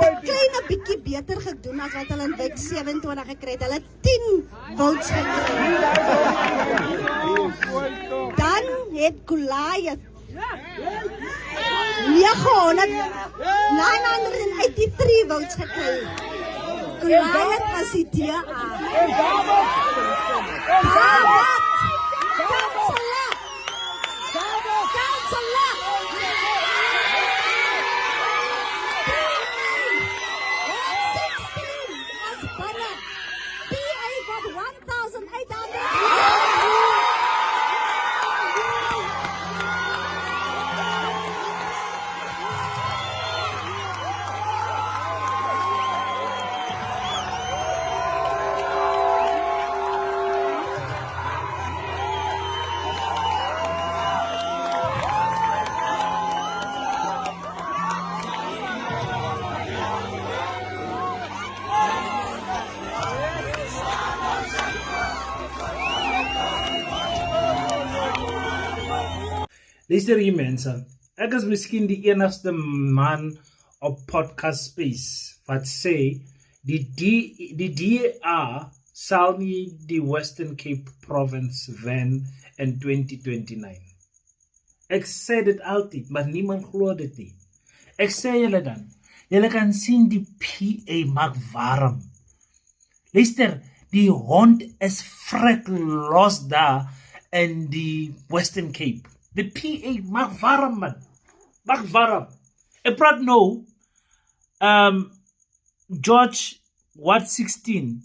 'n klein bietjie beter gedoen as wat hulle in week 27 gekry het. Hulle 10 votes gekry. Dan het Goliath 983 votes gekry. Goliath was die DA. Luister hier mense, ek is miskien die enigste man op podcast space wat sê die DA sal nie die Western Cape Province wen in 2029. Ek sê dit altyd, maar niemand glo dit nie. Ek sê julle dan, julle kan sien die PA maak warm. Luister, die hond is vrek los daar in die Western Cape. The PA maak warm man, maak warm. Ek praat nou, George Watt 16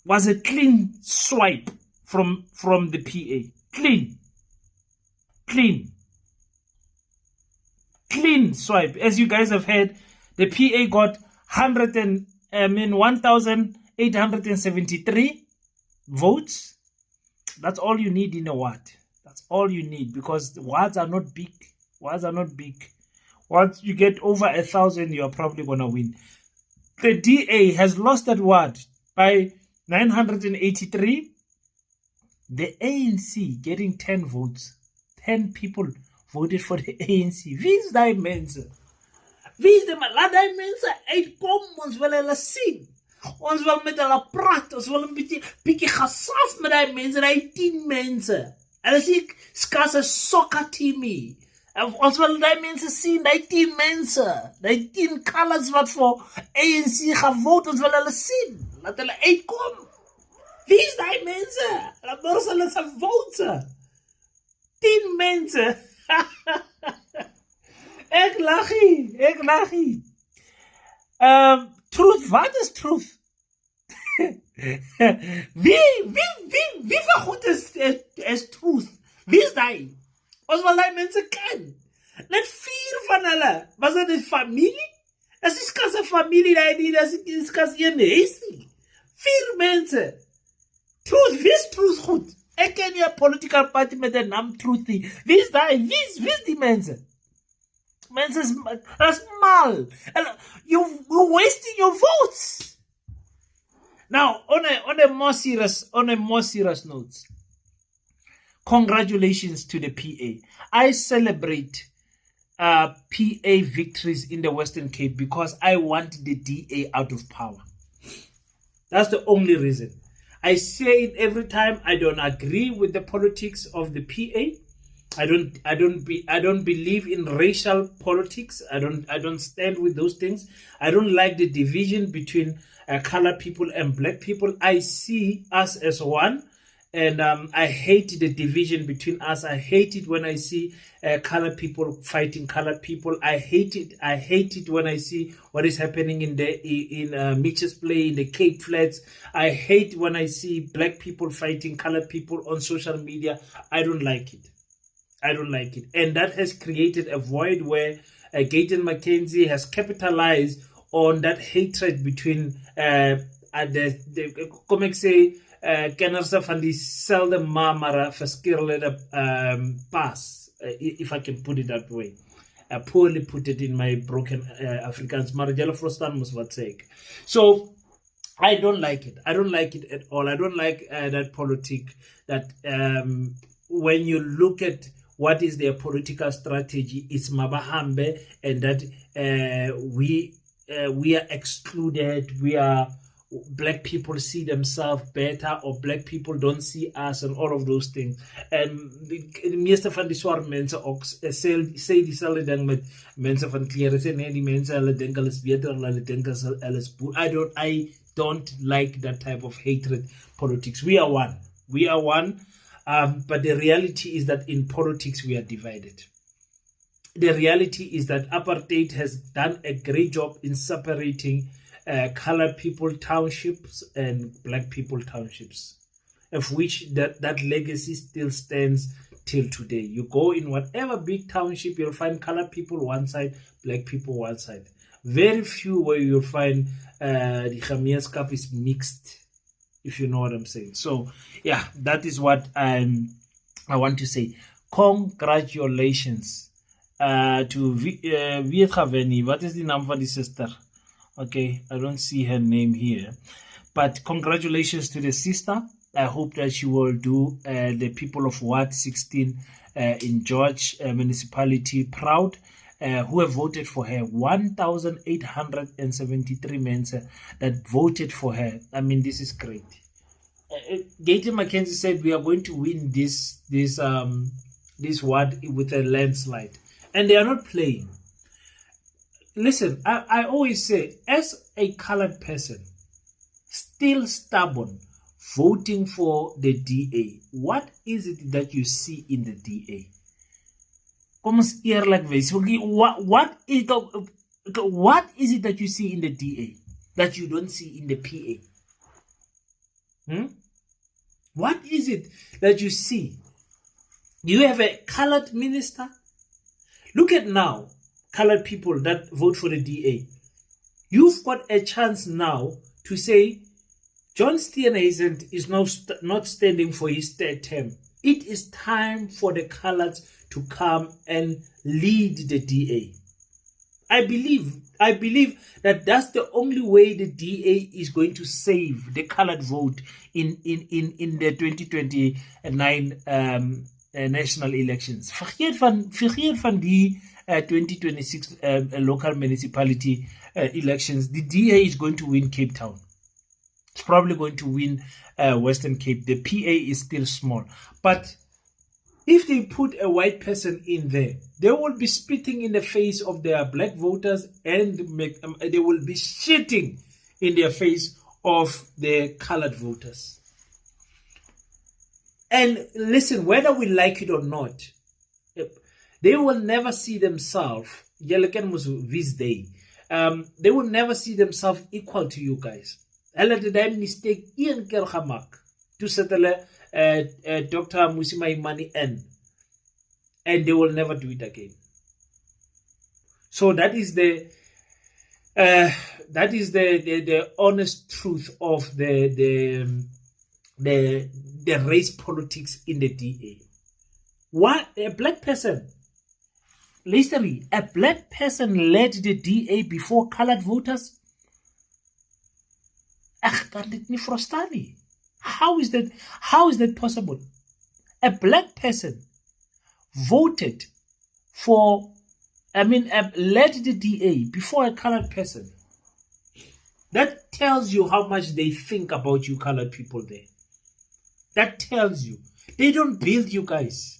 was a clean swipe from the PA. Clean swipe. As you guys have heard, the PA got 1,873 votes. That's all you need in a ward. That's all you need because the wards are not big. Once you get over 1,000, you're probably going to win. The DA has lost that ward by 983. The ANC getting 10 votes. 10 people voted for the ANC. Wie is die mense? Wie is die man? Laat die mense uitkom, ons wil hulle sien. Ons wil met hulle praat, ons wil 'n bietjie gesaf met die mense, die 10 mense. Hulle sê skas 'n soccer teamie. Ons wil die mense sien, die 10 mense, die 10 colours wat vir ANC gevoot, ons wil hulle sien. Laat hulle uitkom. Wie is die mense? Laat ons hulle se vote. 10 mense. Ek lachie. Truth, wat is truth? Wie vergoed is truth? Wie is die? Ons wil die mense ken. Net 4 van hulle. Was dit 'n familie? Dit is kas 'n familie, dit is kas 'n huisie. 4 mense. Truth, wie is truth goed? Ek ken nie 'n political party met 'n naam Truth nie. Wie is die? Wie is die mense? Mense is mal. You're wasting your votes. Now, on a more serious note, congratulations to the PA. I celebrate PA victories in the Western Cape because I want the DA out of power. That's the only reason. I say it every time. I don't agree with the politics of the PA. I don't believe in racial politics. I don't stand with those things. I don't like the division between colored people and black people. I see us as one, and I hate the division between us. I hate it when I see colored people fighting colored people. I hate it when I see what is happening in Mitchell's Plain, in the Cape Flats. I hate when I see black people fighting colored people on social media. I don't like it. And that has created a void where Gayton McKenzie has capitalized on that hatred between kom ek sê kenners van die selde mamara verskillende pass, if I can put it that way. I poorly put it in my broken Afrikaans, maar julle verstaan mos wat sê ek. So I don't like it. I don't like it at all. I don't like that politic that when you look at what is their political strategy. It's mabahambe, and that we are excluded, black people see themselves better, or black people don't see us, and all of those things. And meeste van die swart mense ook sê dieselfde ding met mense van klere. Sê nee, die mense hulle dink hulle is beter, hulle dink hulle is boe. I don't like that type of hatred politics. We are one. But the reality is that in politics we are divided. The reality is that apartheid has done a great job in separating colored people townships and black people townships, of which that legacy still stands till today. You go in whatever big township, you'll find colored people one side, black people one side. Very few where you'll find the Gemeenskap is mixed, if you know what I'm saying. So yeah, that is what I want to say. Congratulations to Viet Gaveni. What is the name for the sister? Okay, I don't see her name here, but congratulations to the sister. I hope that she will do the people of Ward 16 in George municipality proud, who have voted for her. 1,873 men that voted for her. I mean, this is great. Gayton McKenzie said we are going to win this ward with a landslide, and they are not playing. Listen, I always say, as a colored person, still stubborn, voting for the DA, what is it that you see in the DA? What is it that you see in the DA that you don't see in the PA? What is it that you see? You have a colored minister. Look at now, colored people that vote for the DA. You've got a chance now to say John Steenhuisen is now not standing for his third term. It is time for the coloreds to come and lead the DA. I believe that that's the only way the DA is going to save the colored vote in the 2029 national elections. Vergeet van die 2026 local municipality elections. The DA is going to win Cape Town. It's probably going to win Western Cape. The PA is still small. But if they put a white person in there, they will be spitting in the face of their black voters, and they will be shitting in their face of the colored voters. And listen, whether we like it or not, they will never see themselves, they will never see themselves equal to you guys. Hulle het daai mistake een keer gemaak. Toe sit hulle Dr. Mmusi Maimane in, and they will never do it again. So that is the honest truth of the race politics in the DA. What a black person, literally, a black person led the DA before colored voters. How is that possible? A black person voted for, led the DA before a colored person. That tells you how much they think about you colored people there. That tells you. They don't build you guys.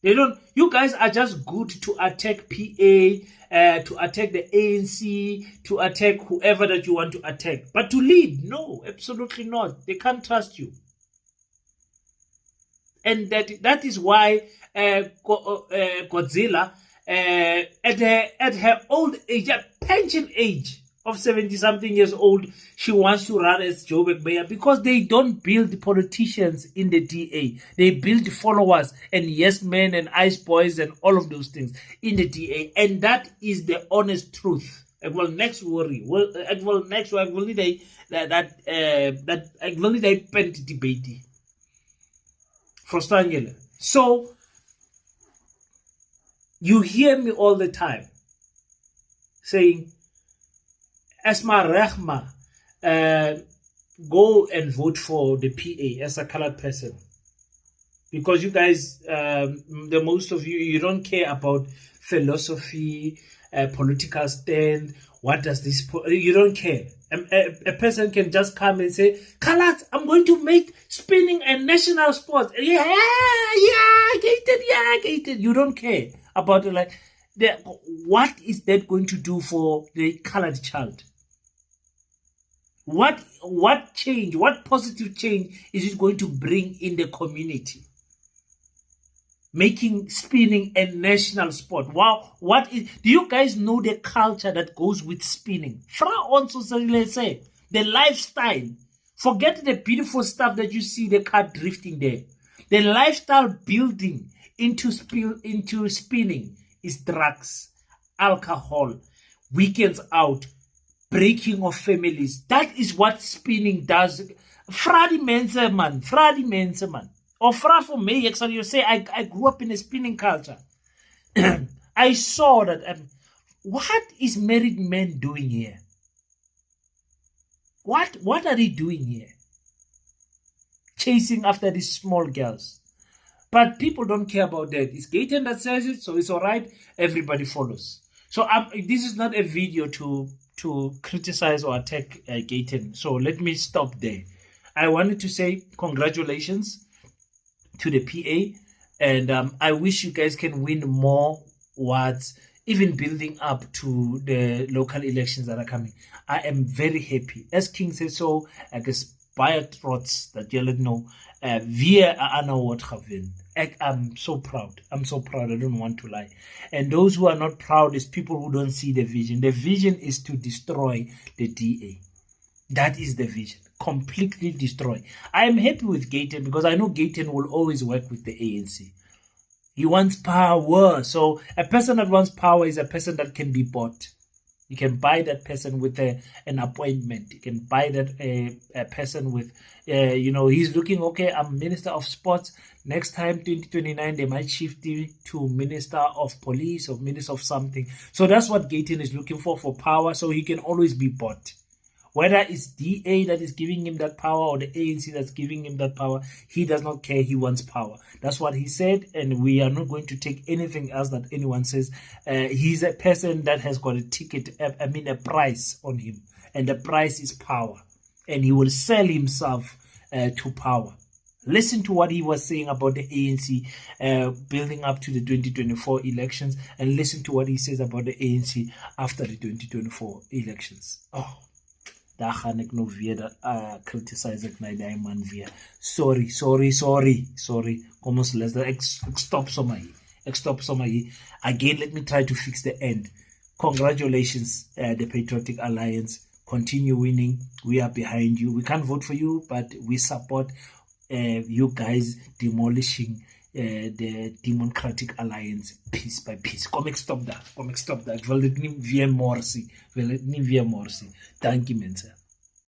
You guys are just good to attack PA, to attack the ANC, to attack whoever that you want to attack. But to lead, no, absolutely not. They can't trust you. And that is why Godzilla, at her old age, pension age of 70-something years old, she wants to run as Joburg mayor, because they don't build politicians in the DA. They build followers and yes men and ice boys and all of those things in the DA. And that is the honest truth. Ek wil next worry. Ek wil nie die punt debate. Verstaan julle? So you hear me all the time saying, Esma Rehma, go and vote for the PA as a colored person. because you guys, the most of you, you don't care about philosophy, political stand. What does this? You don't care. A person can just come and say, "Kalat, I'm going to make spinning a national sport." Yeah, Gated. You don't care about it. Like, what is that going to do for the colored child? What change? What positive change is it going to bring in the community? Making spinning a national sport. Wow, do you guys know the culture that goes with spinning? Fra also say the lifestyle. Forget the beautiful stuff that you see the car drifting there. The lifestyle building into spinning is drugs, alcohol, weekends out, breaking of families. That is what spinning does. Fradi mense man. Or for me, actually, you say, I grew up in a spinning culture. I saw that. What is married men doing here? What are they doing here? Chasing after these small girls. But people don't care about that. It's Gayton that says it, so it's all right. Everybody follows. So this is not a video to criticize or attack Gayton. So let me stop there. I wanted to say congratulations to the PA, and I wish you guys can win more awards, even building up to the local elections that are coming. I am very happy. As King said, so I guess baie trots that you let know via an award having. I'm so proud. I don't want to lie. And those who are not proud is people who don't see the vision. The vision is to destroy the DA. That is the vision. Completely destroy. I am happy with Gayton because I know Gayton will always work with the ANC. He wants power. So a person that wants power is a person that can be bought. You can buy that person with an appointment. You can buy that a person with, he's looking, okay, I'm Minister of Sports. Next time, 2029, they might shift him to Minister of Police or Minister of something. So that's what Gayton is looking for power. So he can always be bought. Whether it's DA that is giving him that power or the ANC that's giving him that power, he does not care. He wants power. That's what he said, and we are not going to take anything else that anyone says. He's a person that has got a ticket, a price on him, and the price is power, and he will sell himself to power. Listen to what he was saying about the ANC building up to the 2024 elections, and listen to what he says about the ANC after the 2024 elections. Oh. Daar gaan ek nog weer criticize ek my die man weer. Sorry. Kom ons luister. Ek stop sommer hier. Again, let me try to fix the end. Congratulations, the Patriotic Alliance. Continue winning. We are behind you. We can't vote for you, but we support you guys demolishing the Democratic Alliance piece by piece. Kom ek stop daar. Ek wil dit nie weer morsie. Dankie mense.